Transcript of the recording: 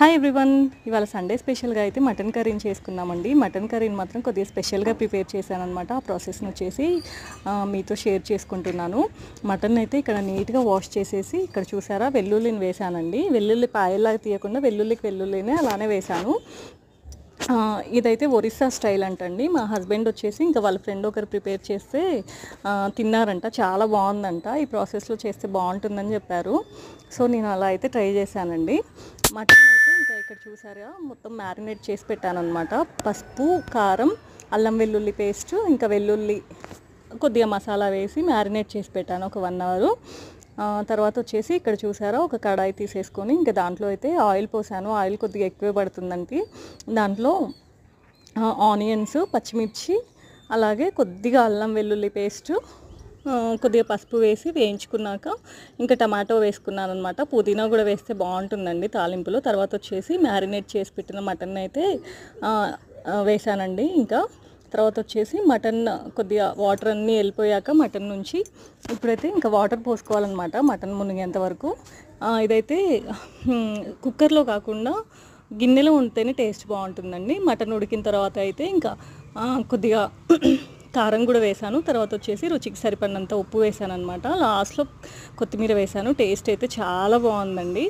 Hi everyone, ఇవాళ Sunday స్పెషల్గా అయితే మటన్ కర్రీని చేసుకున్నామండి. మటన్ కర్రీని మాత్రం కొద్దిగా స్పెషల్గా ప్రిపేర్ చేశాను అనమాట. ఆ ప్రాసెస్ని వచ్చేసి మీతో షేర్ చేసుకుంటున్నాను. మటన్ అయితే ఇక్కడ నీట్గా వాష్ చేసేసి ఇక్కడ చూసారా వెల్లుల్లిని వేసానండి. వెల్లుల్లి పాయల్లాగా తీయకుండా వెల్లుల్లినే అలానే వేశాను. ఇదైతే ఒరిస్సా స్టైల్ అంటండి. మా హస్బెండ్ వచ్చేసి ఇంకా వాళ్ళ ఫ్రెండ్ ఒకరు ప్రిపేర్ చేస్తే తిన్నారంట, చాలా బాగుందంట. ఈ ప్రాసెస్లో చేస్తే బాగుంటుందని చెప్పారు. సో నేను అలా అయితే ట్రై చేశానండి. మటన్ అయితే ఇంకా ఇక్కడ చూసారా మొత్తం మ్యారినేట్ చేసి పెట్టాను అనమాట. పసుపు, కారం, అల్లం వెల్లుల్లి పేస్ట్, ఇంకా వెల్లుల్లి కొద్దిగా మసాలా వేసి మ్యారినేట్ చేసి పెట్టాను ఒక 1 అవర్. తర్వాత వచ్చేసి ఇక్కడ చూసారా ఒక కడాయి తీసేసుకొని ఇంకా దాంట్లో అయితే ఆయిల్ పోసాను. ఆయిల్ కొద్దిగా ఎక్కువే పడుతుందండి. దాంట్లో ఆనియన్స్, పచ్చిమిర్చి, అలాగే కొద్దిగా అల్లం వెల్లుల్లి పేస్టు, కొద్దిగా పసుపు వేసి వేయించుకున్నాక ఇంకా టమాటో వేసుకున్నాను అనమాట. పుదీనా కూడా వేస్తే బాగుంటుందండి తాలింపులో. తర్వాత వచ్చేసి మ్యారినేట్ చేసి పెట్టిన మటన్ అయితే వేసానండి. ఇంకా తర్వాత వచ్చేసి మటన్ కొద్దిగా వాటర్ అన్నీ వెళ్ళిపోయాక మటన్ నుంచి ఇప్పుడైతే ఇంకా వాటర్ పోసుకోవాలన్నమాట మటన్ మునిగేంత వరకు. ఇదైతే కుక్కర్లో కాకుండా గిన్నెలో ఉంటేనే టేస్ట్ బాగుంటుందండి. మటన్ ఉడికిన తర్వాత అయితే ఇంకా కొద్దిగా కారం కూడా వేసాను. తర్వాత వచ్చేసి రుచికి సరిపడినంత ఉప్పు వేసాను అనమాట. లాస్ట్లో కొత్తిమీర వేసాను. టేస్ట్ అయితే చాలా బాగుందండి.